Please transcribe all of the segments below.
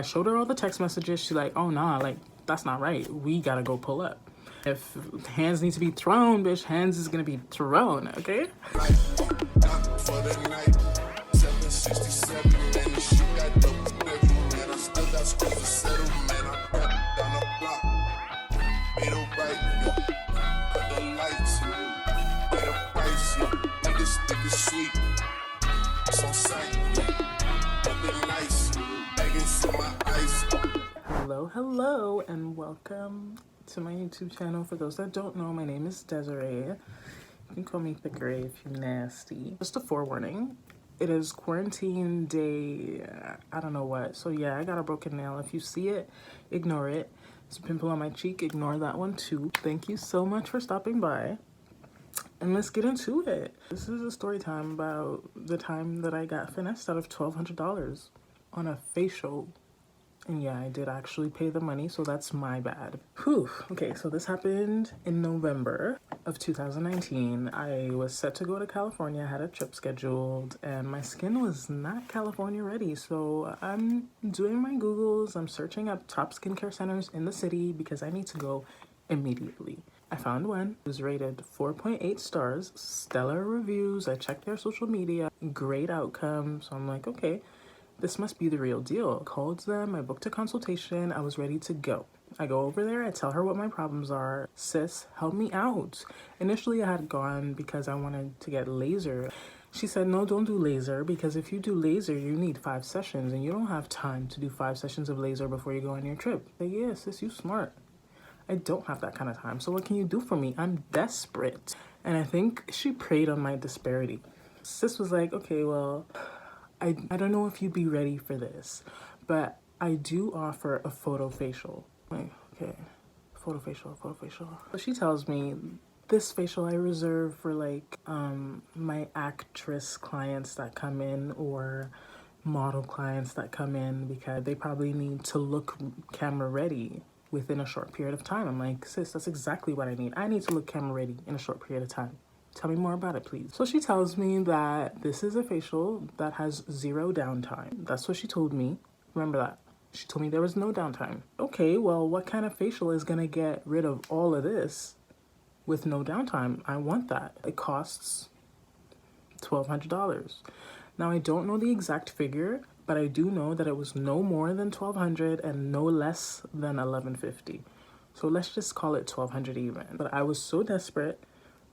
I showed her all the text messages. She's like, oh nah, like that's not right. We gotta go pull up. If hands need to be thrown, bitch, hands is gonna be thrown, okay? Hello, and welcome to my YouTube channel. For those that don't know, my name is Desiree. You can call me thickeray if you're nasty. Just a forewarning. It is quarantine day, I don't know what. So yeah, I got a broken nail. If you see it, ignore it. It's a pimple on my cheek, ignore that one too. Thank you so much for stopping by. And let's get into it. This is a story time about the time that I got finessed out of $1,200 on a facial. And yeah, I did actually pay the money, so that's my bad. Whew. Okay, so this happened in November of 2019. I was set to go to California, I had a trip scheduled, and my skin was not California ready. So I'm doing my Googles, I'm searching up top skincare centers in the city because I need to go immediately. I found one. It was rated 4.8 stars, stellar reviews. I checked their social media, great outcome. So I'm like, okay, this must be the real deal. I called them, I booked a consultation, I was ready to go. I go over there, I tell her what my problems are. Sis, help me out. Initially, I had gone because I wanted to get laser. She said, no, don't do laser, because if you do laser, you need 5 sessions, and you don't have time to do 5 sessions of laser before you go on your trip. I said, yeah, sis, you smart. I don't have that kind of time, so what can you do for me? I'm desperate. And I think she preyed on my disparity. Sis was like, okay, well, I don't know if you'd be ready for this, but I do offer a photo facial. Like, okay, photo facial. So she tells me this facial I reserve for like my actress clients that come in or model clients that come in because they probably need to look camera ready within a short period of time. I'm like, sis, that's exactly what I need. I need to look camera ready in a short period of time. Tell me more about it, please. So she tells me that this is a facial that has 0 downtime. That's what she told me. Remember that. She told me there was no downtime. Okay, well, what kind of facial is gonna get rid of all of this with no downtime? I want that. It costs $1,200. Now, I don't know the exact figure, but I do know that it was no more than $1,200 and no less than $1,150. So let's just call it $1,200 even. But I was so desperate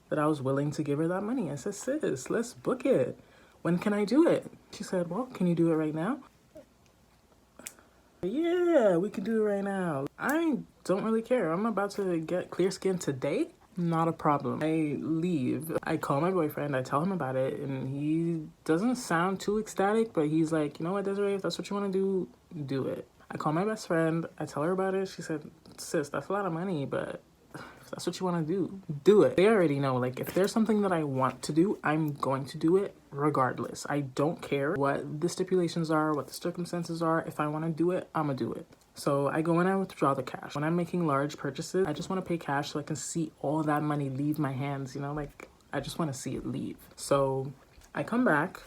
that I was willing to give her that money. I said, sis, let's book it. When can I do it? She said, well, can you do it right now? Yeah, we can do it right now. I don't really care. I'm about to get clear skin today. Not a problem. I leave. I call my boyfriend. I tell him about it, and he doesn't sound too ecstatic, but he's like, you know what, Desiree, if that's what you want to do, do it. I call my best friend. I tell her about it. She said, sis, that's a lot of money, but if that's what you want to do, do it. They already know, like, if there's something that I want to do, I'm going to do it regardless. I don't care what the stipulations are, what the circumstances are. If I want to do it, I'm gonna do it. So I go and I withdraw the cash. When I'm making large purchases, I just want to pay cash so I can see all that money leave my hands, you know, like I just want to see it leave. So I come back,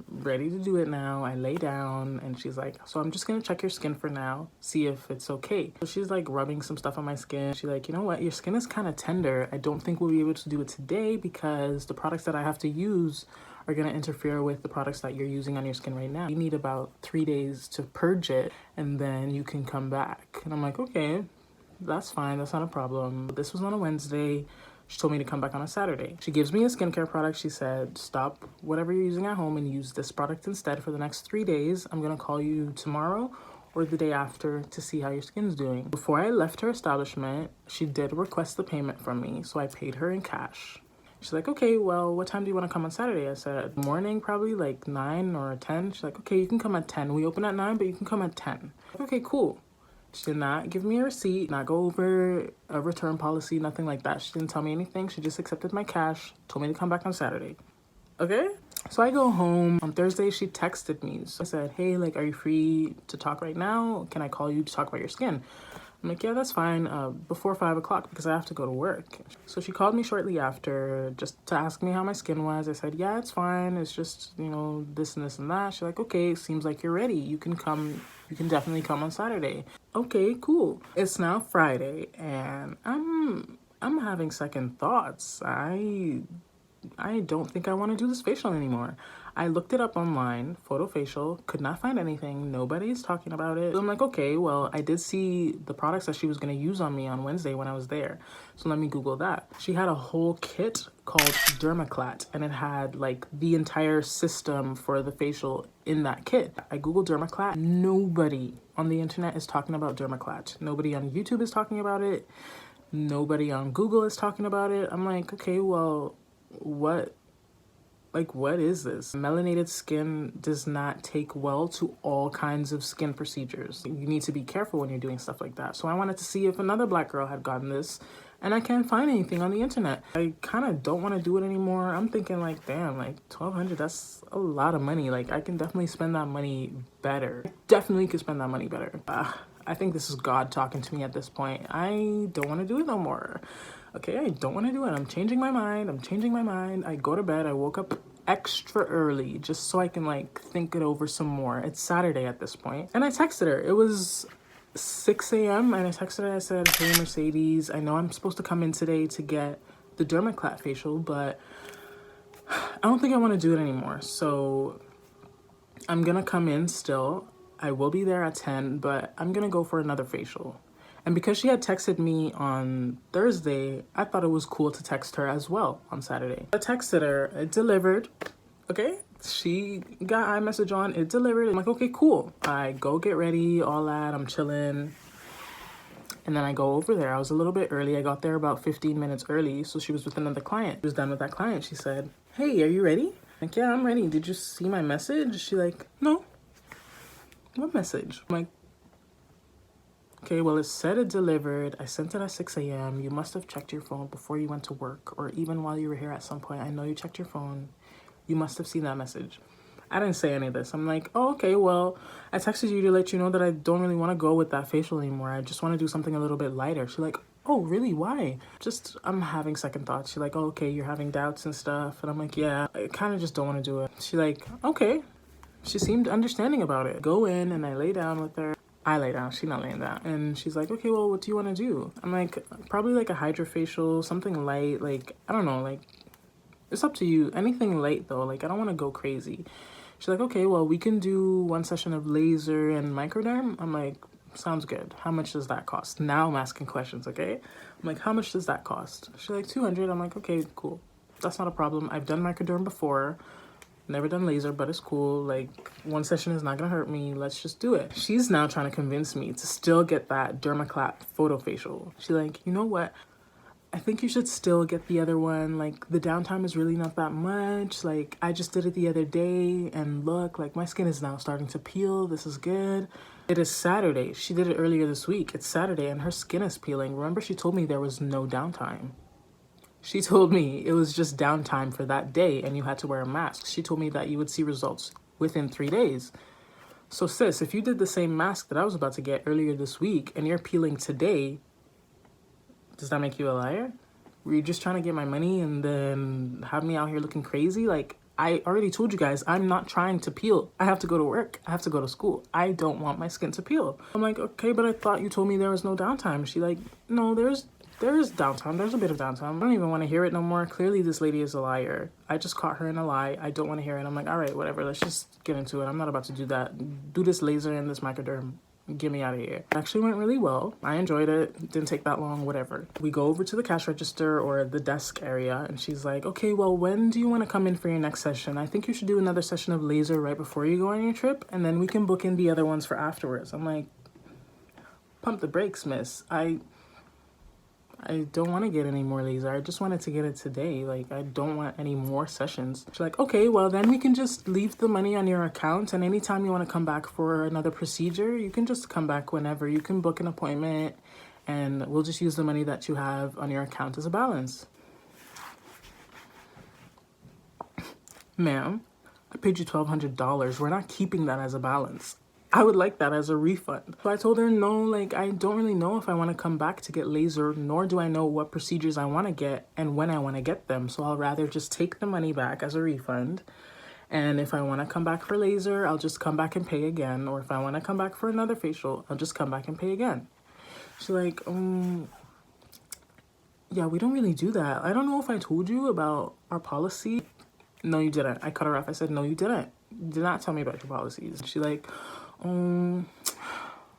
ready to do it now. I lay down and she's like, so I'm just gonna check your skin for now, see if it's okay. So she's like rubbing some stuff on my skin. She's like, you know what, your skin is kind of tender. I don't think we'll be able to do it today because the products that I have to use are gonna interfere with the products that you're using on your skin right now. You need about 3 days to purge it and then you can come back. And I'm like, okay, that's fine, that's not a problem. This was on a Wednesday. She told me to come back on a Saturday. She gives me a skincare product. She said, stop whatever you're using at home and use this product instead for the next 3 days. I'm gonna call you tomorrow or the day after to see how your skin's doing. Before I left her establishment, she did request the payment from me, so I paid her in cash. She's like, okay, well, what time do you want to come on Saturday? I said, morning, probably like 9 or 10. She's like, okay, you can come at 10. We open at 9, but you can come at 10. Okay, cool. She did not give me a receipt, not go over a return policy, nothing like that. She didn't tell me anything. She just accepted my cash, told me to come back on Saturday. Okay? So I go home. On Thursday, she texted me. So I said, hey, like, are you free to talk right now? Can I call you to talk about your skin? I'm like, yeah, that's fine, before 5 o'clock because I have to go to work. So she called me shortly after just to ask me how my skin was. I said, yeah, it's fine. It's just, you know, this and this and that. She's like, okay, seems like you're ready. You can come You can definitely come on Saturday. Okay, cool. It's now Friday and I'm having second thoughts. I don't think I want to do this facial anymore. I looked it up online, photo facial, could not find anything. Nobody's talking about it. So I'm like, okay, well, I did see the products that she was going to use on me on Wednesday when I was there. So let me Google that. She had a whole kit called Dermaclat, and it had like the entire system for the facial in that kit. I Googled Dermaclat. Nobody on the internet is talking about Dermaclat. Nobody on YouTube is talking about it. Nobody on Google is talking about it. I'm like, okay, well, what is this? Melanated skin does not take well to all kinds of skin procedures. You need to be careful when you're doing stuff like that. So I wanted to see if another black girl had gotten this, and I can't find anything on the internet. I kind of don't want to do it anymore. I'm thinking like, damn, like $1,200, that's a lot of money. Like I can definitely spend that money better. Definitely could spend that money better. I think this is God talking to me at this point. I don't want to do it no more. Okay, I don't want to do it. I'm changing my mind. I go to bed. I woke up extra early just so I can like think it over some more. It's Saturday at this point. And I texted her. It was 6 a.m. and I texted her. I said, hey, Mercedes, I know I'm supposed to come in today to get the Dermaclat facial, but I don't think I want to do it anymore. So I'm going to come in still. I will be there at 10, but I'm going to go for another facial. And because she had texted me on Thursday, I thought it was cool to text her as well on Saturday. I texted her, it delivered, okay? She got iMessage on, it delivered. I'm like, okay, cool. I go get ready, all that, I'm chilling. And then I go over there. I was a little bit early. I got there about 15 minutes early, so she was with another client. She was done with that client. She said, hey, are you ready? I'm like, yeah, I'm ready. Did you see my message? She like, no. What message? I'm like, okay, well, it said it delivered. I sent it at 6 a.m. You must have checked your phone before you went to work, or even while you were here at some point. I know you checked your phone. You must have seen that message. I didn't say any of this. I'm like, oh, okay, well, I texted you to let you know that I don't really want to go with that facial anymore. I just want to do something a little bit lighter. She's like, oh, really? Why? Just, I'm having second thoughts. She's like, oh, okay, you're having doubts and stuff. And I'm like, yeah, I kind of just don't want to do it. She's like, okay. She seemed understanding about it. Go in and I lay down with her. I lay down, she's not laying down. And she's like, okay, well, what do you want to do? I'm like, probably like a hydrofacial, something light. Like, I don't know, like, it's up to you. Anything light though, like, I don't want to go crazy. She's like, okay, well, we can do one session of laser and microderm. I'm like, sounds good. How much does that cost? Now I'm asking questions, okay? I'm like, how much does that cost? She's like, 200. I'm like, okay, cool. That's not a problem. I've done microderm before. Never done laser, but it's cool. Like, one session is not gonna hurt me. Let's just do it. She's now trying to convince me to still get that Dermaclat photo facial. She's like, you know what? I think you should still get the other one. Like, the downtime is really not that much. Like, I just did it the other day and look, like my skin is now starting to peel. This is good. It is Saturday. She did it earlier this week. It's Saturday and her skin is peeling. Remember, she told me there was no downtime. She told me it was just downtime for that day and you had to wear a mask. She told me that you would see results within 3 days. So sis, if you did the same mask that I was about to get earlier this week and you're peeling today, does that make you a liar? Were you just trying to get my money and then have me out here looking crazy? Like, I already told you guys, I'm not trying to peel. I have to go to work. I have to go to school. I don't want my skin to peel. I'm like, okay, but I thought you told me there was no downtime. She like, no, there is downtime. There's a bit of downtime. I don't even want to hear it no more. Clearly, this lady is a liar. I just caught her in a lie. I don't want to hear it. I'm like, all right, whatever. Let's just get into it. I'm not about to do that. Do this laser and this microderm. Get me out of here. It actually went really well. I enjoyed it. Didn't take that long, whatever. We go over to the cash register or the desk area and she's like, okay, well, when do you want to come in for your next session? I think you should do another session of laser right before you go on your trip and then we can book in the other ones for afterwards. I'm like, pump the brakes, miss. I don't want to get any more laser. I just wanted to get it today. Like, I don't want any more sessions. She's like, okay, well, then we can just leave the money on your account. And anytime you want to come back for another procedure, you can just come back whenever. You can book an appointment and we'll just use the money that you have on your account as a balance. Ma'am, I paid you $1,200. We're not keeping that as a balance. I would like that as a refund. So I told her, no, like, I don't really know if I want to come back to get laser, nor do I know what procedures I want to get and when I want to get them. So I'll rather just take the money back as a refund And if I want to come back for laser, I'll just come back and pay again. Or if I want to come back for another facial, I'll just come back and pay again. She's like, yeah, we don't really do that. I don't know if I told you about our policy. No, you didn't. I cut her off. I said, no, you didn't. You did not tell me about your policies. She's like,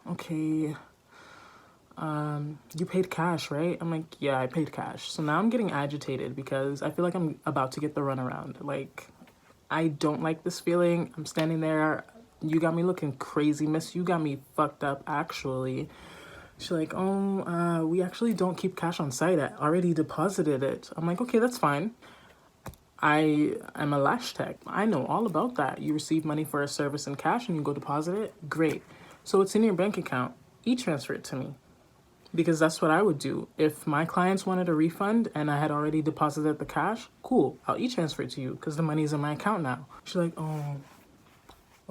okay. You paid cash, right? I'm like, yeah, I paid cash. So now I'm getting agitated because I feel like I'm about to get the runaround. Like, I don't like this feeling. I'm standing there. You got me looking crazy, miss. You got me fucked up, actually. She's like, we actually don't keep cash on site. I already deposited it. I'm like, okay, that's fine. I am a lash tech. I know all about that. You receive money for a service in cash and you go deposit it. Great. So it's in your bank account. E-transfer it to me. Because that's what I would do. If my clients wanted a refund and I had already deposited the cash, cool. I'll e-transfer it to you because the money's in my account now. She's like, oh,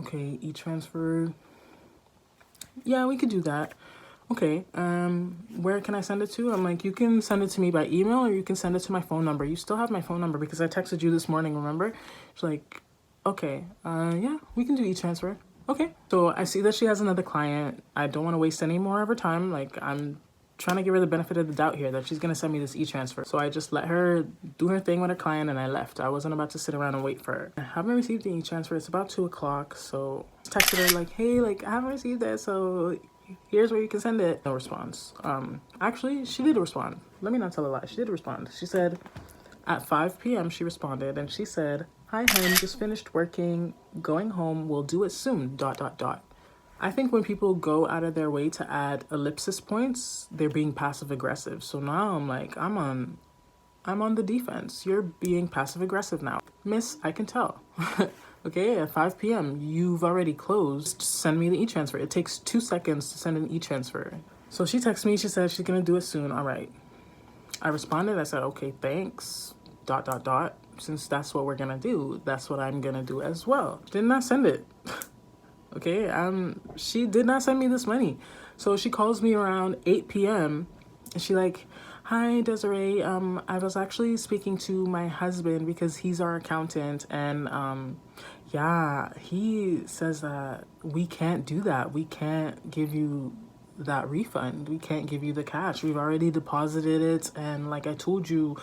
okay, e-transfer. Yeah, we could do that. Okay, where can I send it to? I'm like, you can send it to me by email or you can send it to my phone number. You still have my phone number because I texted you this morning, remember? She's like, okay, yeah, we can do e-transfer. Okay, so I see that she has another client. I don't want to waste any more of her time. Like, I'm trying to give her the benefit of the doubt here that she's going to send me this e-transfer. So I just let her do her thing with her client and I left. I wasn't about to sit around and wait for her. I haven't received the e-transfer. It's about 2 o'clock. So I texted her like, hey, like, I haven't received it. So here's where you can send it. No response. Actually, she did respond. Let me not tell a lie. She did respond. She said at 5 p.m. she responded and she said, hi, hun, just finished working, going home, we'll do it soon, ... I think when people go out of their way to add ellipsis points, they're being passive aggressive. So now I'm like, I'm on the defense. You're being passive aggressive now. Miss, I can tell. Okay, at 5 p.m., you've already closed. Send me the e-transfer. It takes 2 seconds to send an e-transfer. So she texted me, she said she's gonna do it soon. All right. I responded, I said, okay, thanks, ... Since that's what we're gonna do, that's what I'm gonna do as well. Did not send it. Okay, she did not send me this money. So she calls me around 8 p.m. and she like, hi, Desiree, I was actually speaking to my husband because he's our accountant and yeah, he says that we can't do that. We can't give you that refund. We can't give you the cash. We've already deposited it and like I told you,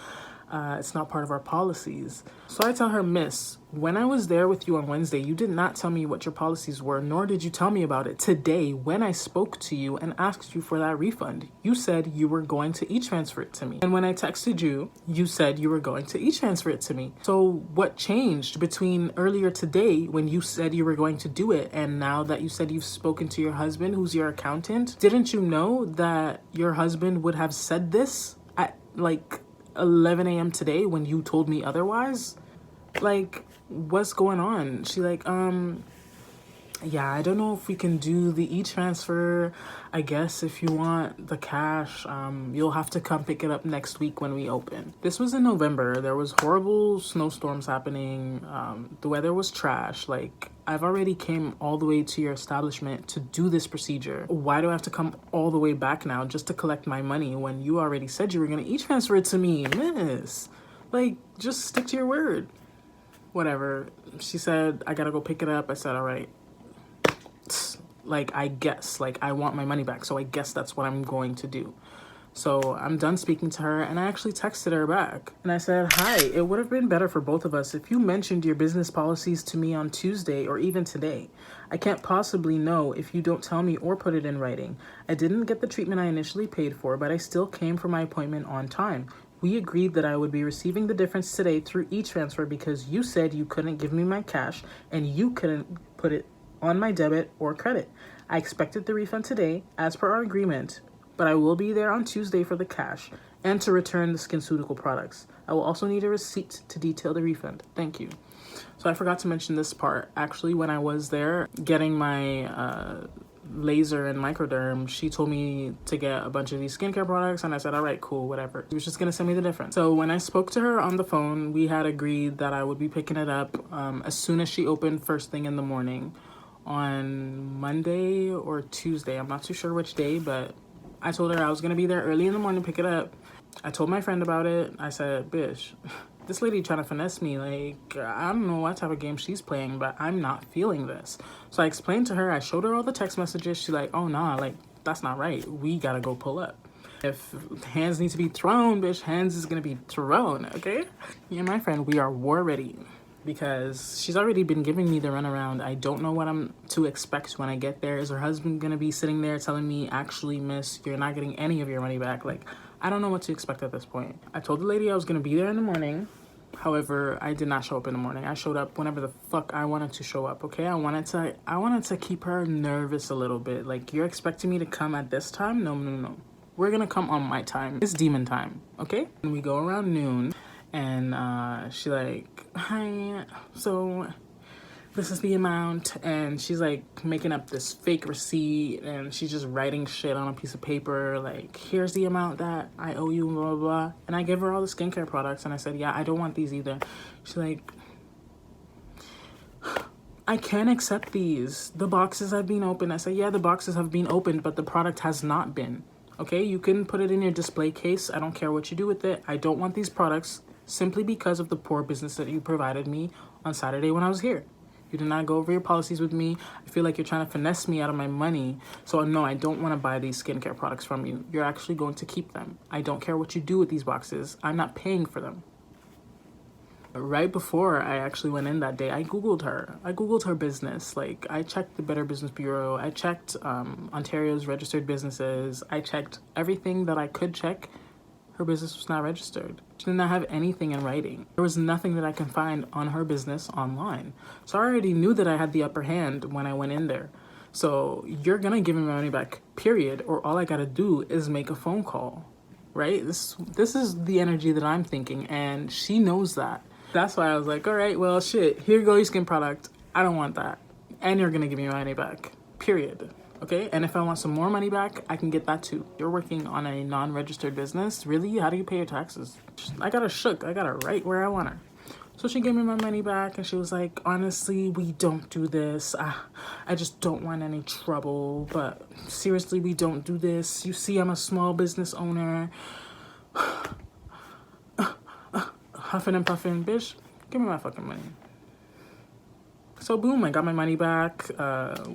it's not part of our policies. So I tell her, miss, when I was there with you on Wednesday, you did not tell me what your policies were, nor did you tell me about it today when I spoke to you and asked you for that refund. You said you were going to e-transfer it to me. And when I texted you, you said you were going to e-transfer it to me. So what changed between earlier today when you said you were going to do it and now that you said you've spoken to your husband, who's your accountant? Didn't you know that your husband would have said this at like 11 a.m. today when you told me otherwise? Like, what's going on? She like, yeah, I don't know if we can do the e-transfer. I guess if you want the cash, you'll have to come pick it up next week when we open. This was in November. There was horrible snowstorms happening. The weather was trash. Like, I've already came all the way to your establishment to do this procedure. Why do I have to come all the way back now just to collect my money when you already said you were gonna e-transfer it to me, miss? Like, just stick to your word. Whatever. She said, I gotta go pick it up. I said, all right. Like, I guess, like, I want my money back. So I guess that's what I'm going to do. So I'm done speaking to her and I actually texted her back. And I said, hi, it would have been better for both of us if you mentioned your business policies to me on Tuesday or even today. I can't possibly know if you don't tell me or put it in writing. I didn't get the treatment I initially paid for, but I still came for my appointment on time. We agreed that I would be receiving the difference today through e-transfer because you said you couldn't give me my cash and you couldn't put it on my debit or credit. I expected the refund today as per our agreement, but I will be there on Tuesday for the cash and to return the SkinCeutical products. I will also need a receipt to detail the refund. Thank you. So I forgot to mention this part. Actually, when I was there getting my laser and microderm, she told me to get a bunch of these skincare products and I said, all right, cool, whatever. She was just gonna send me the difference. So when I spoke to her on the phone, we had agreed that I would be picking it up as soon as she opened first thing in the morning on Monday or Tuesday. I'm not too sure which day, but I told her I was gonna be there early in the morning to pick it up. I told my friend about it. I said, bitch, This lady trying to finesse me, like, I don't know what type of game she's playing, but I'm not feeling this. So I explained to her, I showed her all the text messages. She's like, oh nah, like, that's not right. We gotta go pull up. If hands need to be thrown, bitch, hands is gonna be thrown, okay? Me and my friend, we are war ready because she's already been giving me the runaround. I don't know what I'm to expect when I get there. Is her husband gonna be sitting there telling me, actually, miss, you're not getting any of your money back? Like, I don't know what to expect at this point. I told the lady I was gonna be there in the morning. However, I did not show up in the morning. I showed up whenever the fuck I wanted to show up, okay? I wanted to keep her nervous a little bit. Like, you're expecting me to come at this time? No, no, no. We're gonna come on my time. It's demon time, okay? And we go around noon, and she like, hi, so this is the amount, and she's like making up this fake receipt, and she's just writing shit on a piece of paper, like, here's the amount that I owe you, blah, blah, blah. And I give her all the skincare products, and I said, yeah, I don't want these either. She's like, I can't accept these. The boxes have been opened. I said, yeah, the boxes have been opened, but the product has not been. Okay, you can put it in your display case. I don't care what you do with it. I don't want these products simply because of the poor business that you provided me on Saturday when I was here. You did not go over your policies with me. I feel like you're trying to finesse me out of my money. So no, I don't want to buy these skincare products from you. You're actually going to keep them. I don't care what you do with these boxes. I'm not paying for them. Right before I actually went in that day, I Googled her. I Googled her business. Like, I checked the Better Business Bureau. I checked Ontario's registered businesses. I checked everything that I could check. Her business was not registered. She did not have anything in writing. There was nothing that I can find on her business online. So I already knew that I had the upper hand when I went in there. So you're gonna give me my money back, period, or all I gotta do is make a phone call, right? This is the energy that I'm thinking, and she knows that. That's why I was like, all right, well, shit, here you go, your skin product. I don't want that. And you're gonna give me my money back, period. Okay, and if I want some more money back, I can get that too. You're working on a non-registered business. Really? How do you pay your taxes? I got her shook. I got her right where I want her. So she gave me my money back, and she was like, honestly, we don't do this. I just don't want any trouble, but seriously, we don't do this. You see, I'm a small business owner. Huffing and puffing, bitch, give me my fucking money. So boom, I got my money back.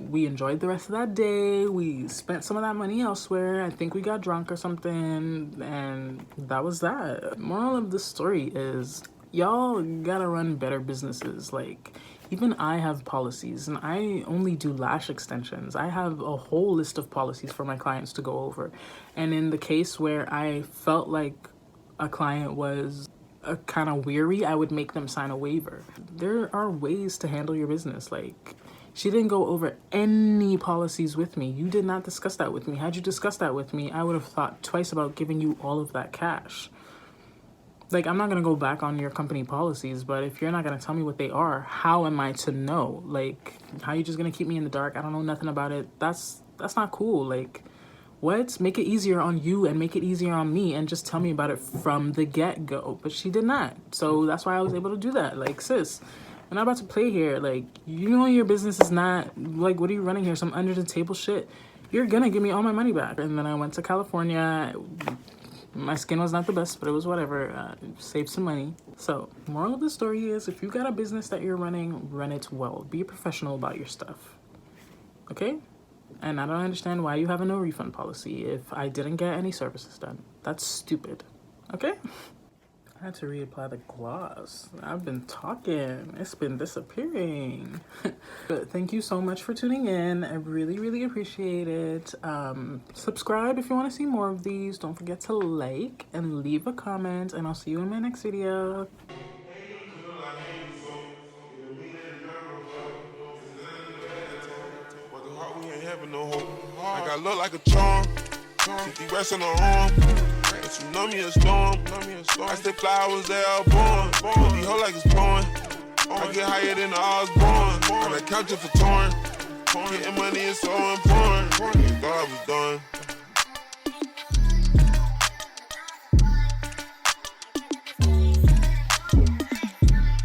We enjoyed the rest of that day. We spent some of that money elsewhere. I think we got drunk or something, and that was that. Moral of the story is, y'all gotta run better businesses. Like, even I have policies, and I only do lash extensions. I have a whole list of policies for my clients to go over. And in the case where I felt like a client was kind of weary, I would make them sign a waiver. There are ways to handle your business. Like, she didn't go over any policies with me. You did not discuss that with me. Had you discussed that with me, I would have thought twice about giving you all of that cash. Like, I'm not gonna go back on your company policies, but if you're not gonna tell me what they are, how am I to know? Like, how you just gonna keep me in the dark? I don't know nothing about it. That's not cool. Like, what? Make it easier on you and make it easier on me and just tell me about it from the get-go. But she did not. So that's why I was able to do that. Like, sis, we're not about to play here. Like, you know your business is not, like, what are you running here? Some under-the-table shit? You're gonna give me all my money back. And then I went to California. My skin was not the best, but it was whatever. Saved some money. So, moral of the story is, if you got a business that you're running, run it well. Be a professional about your stuff. Okay? And I don't understand why you have a no refund policy if I didn't get any services done. That's stupid. Okay? I had to reapply the gloss. I've been talking. It's been disappearing. But thank you so much for tuning in. I really, really appreciate it. Subscribe if you want to see more of these. Don't forget to like and leave a comment. And I'll see you in my next video. I got look like a charm, 50 rest on the arm, but you know me a storm. I stay flowers, they all born. Put these hoes like it's pouring. I get higher than the Osborne. I been counting for torn. Getting money is so important. Thought I was done.